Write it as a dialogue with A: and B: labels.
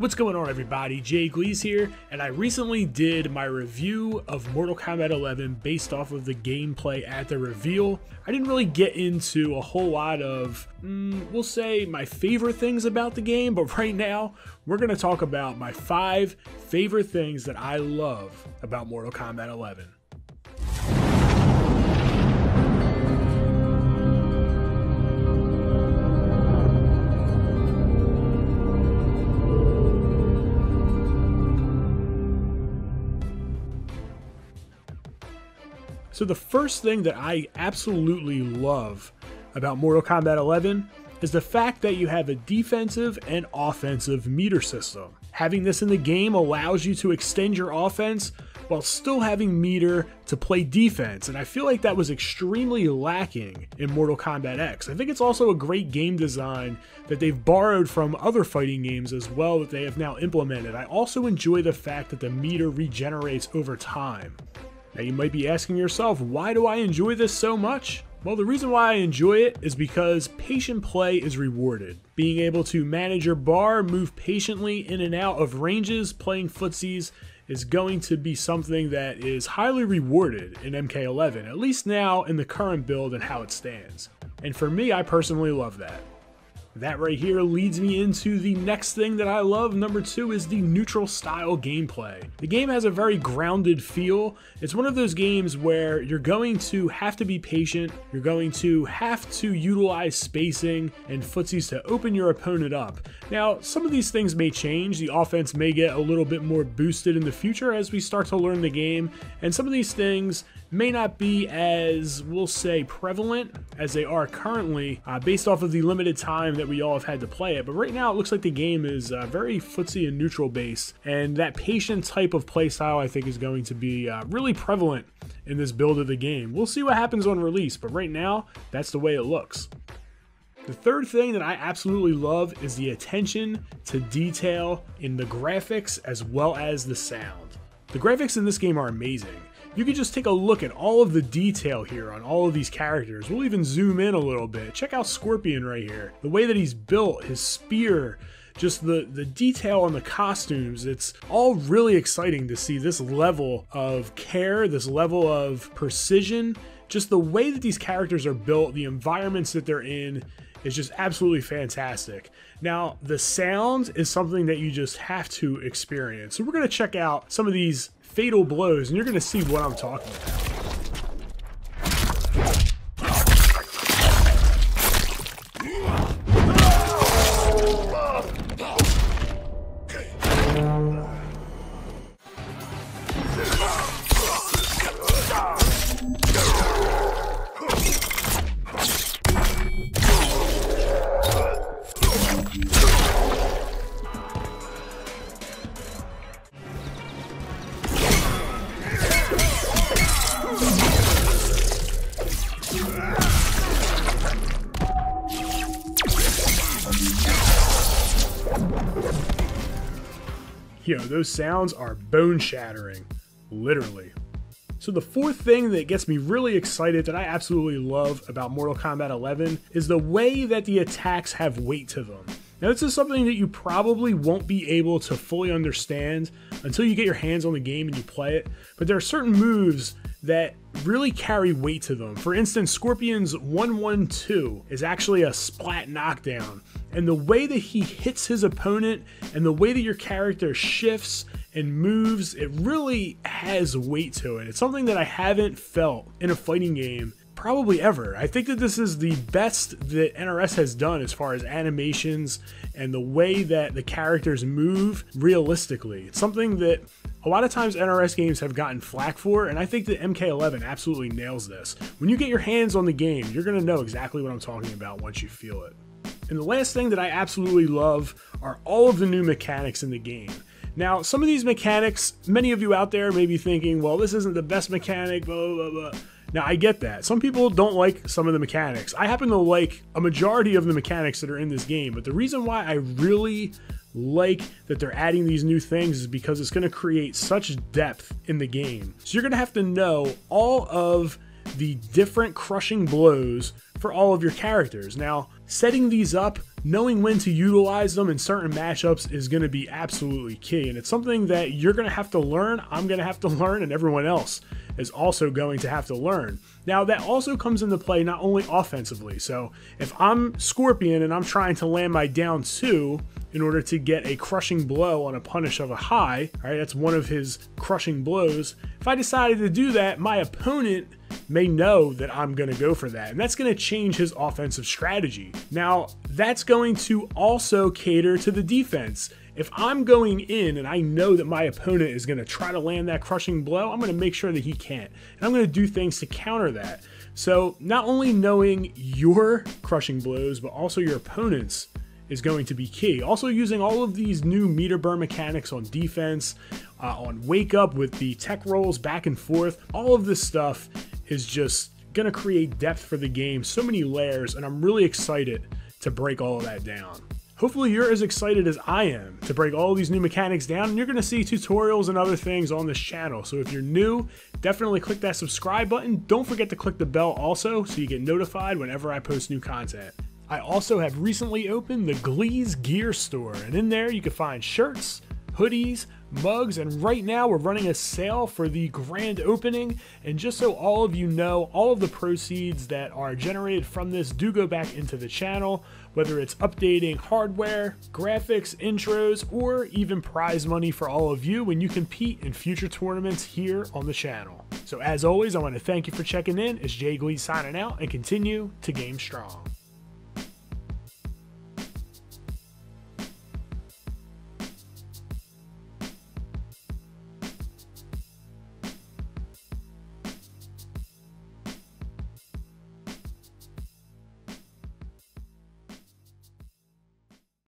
A: What's going on, everybody? Gleez here, and I recently did my review of Mortal Kombat 11 based off of the gameplay at the reveal. I didn't really get into a whole lot of, we'll say, my favorite things about the game, but right now, we're going to talk about my 5 favorite things that I love about Mortal Kombat 11. So the first thing that I absolutely love about Mortal Kombat 11 is the fact that you have a defensive and offensive meter system. Having this in the game allows you to extend your offense while still having meter to play defense, and I feel like that was extremely lacking in Mortal Kombat X. I think it's also a great game design that they've borrowed from other fighting games as well that they have now implemented. I also enjoy the fact that the meter regenerates over time. Now you might be asking yourself, why do I enjoy this so much? Well, the reason why I enjoy it is because patient play is rewarded. Being able to manage your bar, move patiently in and out of ranges, playing footsies is going to be something that is highly rewarded in MK11, at least now in the current build and how it stands. And for me, I personally love that. That right here leads me into the next thing that I love. Number 2 is the neutral style gameplay. The game has a very grounded feel. It's one of those games where you're going to have to be patient, you're going to have to utilize spacing and footsies to open your opponent up. Now, some of these things may change. The offense may get a little bit more boosted in the future as we start to learn the game, and some of these things may not be as, we'll say, prevalent as they are currently based off of the limited time that we all have had to play it. But right now it looks like the game is very footsie and neutral based, and that patient type of play style I think is going to be really prevalent in this build of the game. We'll see what happens on release, but right now that's the way it looks. The third thing that I absolutely love is the attention to detail in the graphics as well as the sound. The graphics in this game are amazing. You can just take a look at all of the detail here on all of these characters. We'll even zoom in a little bit. Check out Scorpion right here. The way that he's built, his spear, just the detail on the costumes. It's all really exciting to see this level of care, this level of precision. Just the way that these characters are built, the environments that they're in, is just absolutely fantastic. Now, the sound is something that you just have to experience. So we're going to check out some of these fatal blows, and you're going to see what I'm talking about. Yo, those sounds are bone-shattering, literally. So the fourth thing that gets me really excited, that I absolutely love about Mortal Kombat 11, is the way that the attacks have weight to them. Now, this is something that you probably won't be able to fully understand until you get your hands on the game and you play it, but there are certain moves that really carry weight to them. For instance, Scorpion's 112 is actually a splat knockdown, and the way that he hits his opponent and the way that your character shifts and moves, it really has weight to it. It's something that I haven't felt in a fighting game probably ever. I think that this is the best that NRS has done as far as animations and the way that the characters move realistically. It's something that a lot of times NRS games have gotten flack for, and I think that MK11 absolutely nails this. When you get your hands on the game, you're going to know exactly what I'm talking about once you feel it. And the last thing that I absolutely love are all of the new mechanics in the game. Now, some of these mechanics, many of you out there may be thinking, well, this isn't the best mechanic, blah, blah, blah. Now, I get that. Some people don't like some of the mechanics. I happen to like a majority of the mechanics that are in this game, but the reason why I really like that they're adding these new things is because it's going to create such depth in the game. So you're going to have to know all of the different crushing blows for all of your characters. Now, setting these up knowing when to utilize them in certain matchups is going to be absolutely key. And it's something that you're going to have to learn, I'm going to have to learn, and everyone else is also going to have to learn. Now, that also comes into play not only offensively. So if I'm Scorpion and I'm trying to land my down 2 in order to get a crushing blow on a punish of a high, right? That's one of his crushing blows. If I decided to do that, my opponent may know that I'm going to go for that, and that's going to change his offensive strategy. Now, that's going to also cater to the defense. If I'm going in and I know that my opponent is going to try to land that crushing blow, I'm going to make sure that he can't, and I'm going to do things to counter that. So not only knowing your crushing blows, but also your opponent's is going to be key. Also using all of these new meter burn mechanics on defense, on wake up with the tech rolls back and forth, all of this stuff is just going to create depth for the game, so many layers, and I'm really excited to break all of that down. Hopefully you're as excited as I am to break all these new mechanics down, and you're going to see tutorials and other things on this channel. So if you're new, definitely click that subscribe button. Don't forget to click the bell also so you get notified whenever I post new content. I also have recently opened the Gleez gear store, and in there you can find shirts, hoodies, mugs, and right now we're running a sale for the grand opening. And just so all of you know, all of the proceeds that are generated from this do go back into the channel, whether it's updating hardware, graphics, intros, or even prize money for all of you when you compete in future tournaments here on the channel. So as always, I want to thank you for checking in. It's Gleez signing out, and continue to game strong.